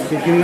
Chicken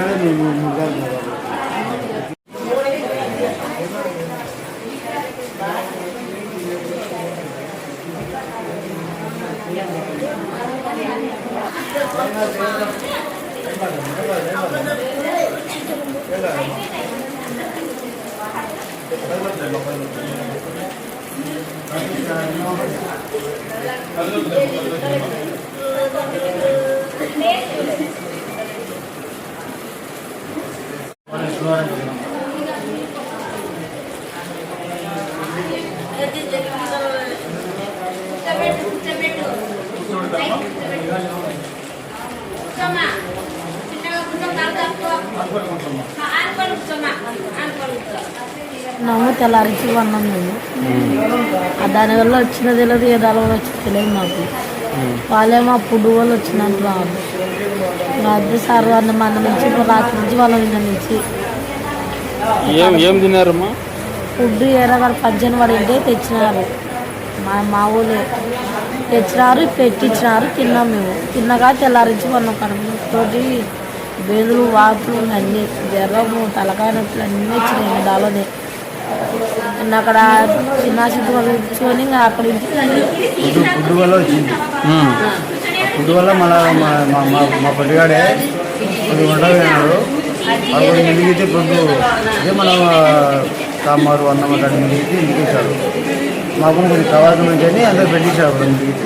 నమ్ము తెల్లారించి కొన్నాం మేము. దానివల్ల వచ్చిన తెలియదు, ఏ దానివల్ల వచ్చి తెలియదు మాకు. వాళ్ళేమో ఫుడ్ వాళ్ళు వచ్చినట్టు రాదు. అదే సార్ వాళ్ళ మన నుంచి రాత్రి నుంచి వాళ్ళ నుంచి ఏం తిన్నారమ్మా? ఫుడ్ ఏరగారు 18 వాడు ఇంటే తెచ్చినారు. మా ఊళ్ళో తెచ్చినారు, పెట్టించినారు, తిన్నాం మేము. తిన్నగా తెల్లారించి కొన్నాం. కడుపుతోటి బేదులు, వాతులు అన్నీ, జ్వరము, తలకాయ నొప్పులు అన్నీ వచ్చినాయి దాలోనే. అక్కడ చిన్న సిద్ధు కూర్చొని అక్కడ ఫుడ్ వల్ల వచ్చింది. ఫుడ్ వల్ల మా పొద్దుగాడే కొద్ది వంటలు తిన్నాడు. అప్పుడు మిగిలితే పొద్దు అదే మనం సాంబారు అన్నం అట్లాంటి మిగిలితే మిగిలిచాడు. మాకు కొంచెం కవాసం నుంచి అందరూ పెట్టించాడు. అప్పుడు మిగిలితే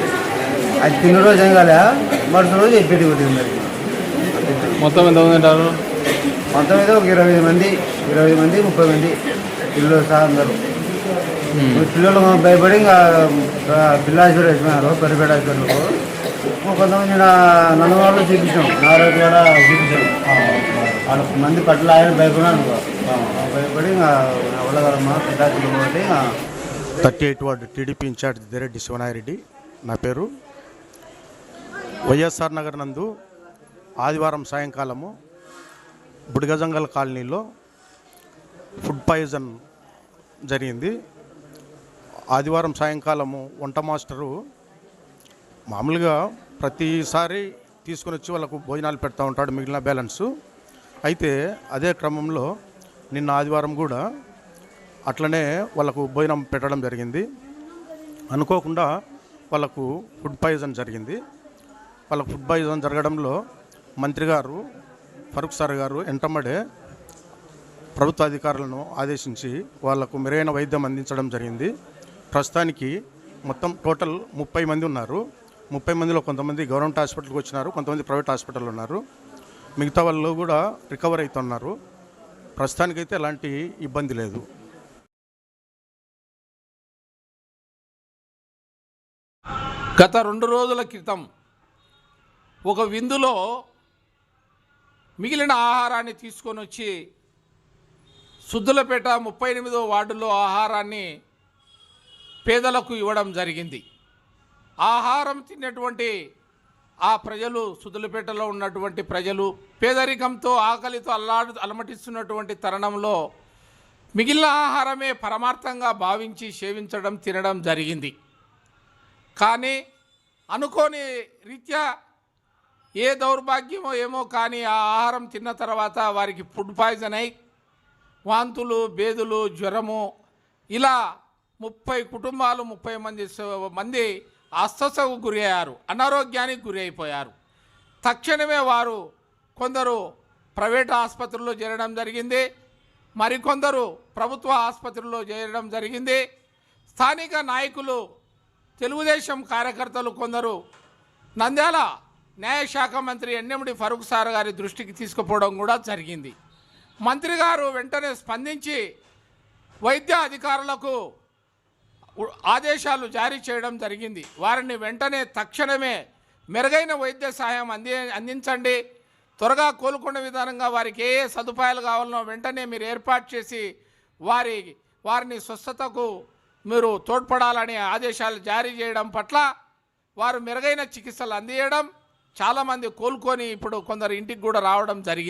అది తిన్న రోజు ఏం కాలే, మరుసటి రోజు పెట్టి పెట్టింది. మొత్తం ఎంతమంది ఉంటారు? మొత్తం అయితే ఒక 25 మంది, 30 మంది పిల్లలు సహా అందరూ. పిల్లలు భయపడి ఇంకా పిల్లాశ్వరి వేసినారు, పరిపేట హాస్పిటల్కు. కొంతమంది నన్ను వాళ్ళు చూపించాం, నారాయణ కూడా చూపించాం. వాళ్ళ మంది పట్ల ఆయన భయపడినాను, భయపడి ఇంకా అవ్వగలమ్మా పిల్లాశ్వరి కాబట్టి 38 వార్డు టీడీపీ ఇన్ఛార్జ్ దిరెడ్డి శివనాయరెడ్డి నా పేరు. వైఎస్ఆర్ నగర్ నందు ఆదివారం సాయంకాలము బుడిగజంగల్ కాలనీలో ఫుడ్ పాయిజన్ జరిగింది. ఆదివారం సాయంకాలము వంట మాస్టరు మామూలుగా ప్రతిసారి తీసుకొని వచ్చి వాళ్ళకు భోజనాలు పెడతా ఉంటాడు, మిగిలిన బ్యాలెన్సు. అయితే అదే క్రమంలో నిన్న ఆదివారం కూడా అట్లనే వాళ్ళకు భోజనం పెట్టడం జరిగింది. అనుకోకుండా వాళ్ళకు ఫుడ్ పాయిజన్ జరిగింది. వాళ్ళకు ఫుడ్ పాయిజన్ జరగడంలో మంత్రి గారు ఫరూక్ సార్ గారు ఎంటమ్మడే ప్రభుత్వ అధికారులను ఆదేశించి వాళ్లకు మెరుగైన వైద్యం అందించడం జరిగింది. ప్రస్తుతానికి మొత్తం టోటల్ 30 మంది ఉన్నారు. 30 మందిలో కొంతమంది గవర్నమెంట్ హాస్పిటల్కి వచ్చినారు, కొంతమంది ప్రైవేట్ హాస్పిటల్ ఉన్నారు. మిగతా వాళ్ళు కూడా రికవర్ అవుతున్నారు. ప్రస్తుతానికైతే ఎలాంటి ఇబ్బంది లేదు. గత 2 రోజుల క్రితం ఒక విందులో మిగిలిన ఆహారాన్ని తీసుకొని వచ్చి సుద్దులపేట 38వ వార్డులో ఆహారాన్ని పేదలకు ఇవ్వడం జరిగింది. ఆహారం తిన్నటువంటి ఆ ప్రజలు, సుద్దులపేటలో ఉన్నటువంటి ప్రజలు పేదరికంతో ఆకలితో అలమటిస్తున్నటువంటి తరుణంలో మిగిలిన ఆహారమే పరమార్థంగా భావించి సేవించడం, తినడం జరిగింది. కానీ అనుకోని రీత్యా ఏ దౌర్భాగ్యమో ఏమో కానీ ఆ ఆహారం తిన్న తర్వాత వారికి ఫుడ్ పాయిజన్ అయి వాంతులు, బేదులు, జ్వరము, ఇలా 30 కుటుంబాలు, 30 మంది అస్వస్థకు గురి అయ్యారు, అనారోగ్యానికి గురి అయిపోయారు. తక్షణమే వారు కొందరు ప్రైవేట్ ఆసుపత్రుల్లో చేరడం జరిగింది, మరికొందరు ప్రభుత్వ ఆసుపత్రుల్లో చేరడం జరిగింది. స్థానిక నాయకులు, తెలుగుదేశం కార్యకర్తలు కొందరు నంద్యాల న్యాయశాఖ మంత్రి ఎన్నెముడి ఫరూక్ సార్ గారి దృష్టికి తీసుకుపోవడం కూడా జరిగింది. మంత్రి గారు వెంటనే స్పందించి వైద్య అధికారులకు ఆదేశాలు జారీ చేయడం జరిగింది. వారిని వెంటనే తక్షణమే మెరుగైన వైద్య సహాయం అందించండి, త్వరగా కోలుకునే విధానంగా వారికి ఏ సదుపాయాలు కావాలనో వెంటనే మీరు ఏర్పాటు చేసి వారిని స్వస్థతకు మీరు తోడ్పడాలని ఆదేశాలు జారీ చేయడం పట్ల వారు మెరుగైన చికిత్సలు అందించడం, చాలామంది కోలుకొని ఇప్పుడు కొందరు ఇంటికి కూడా రావడం జరిగింది.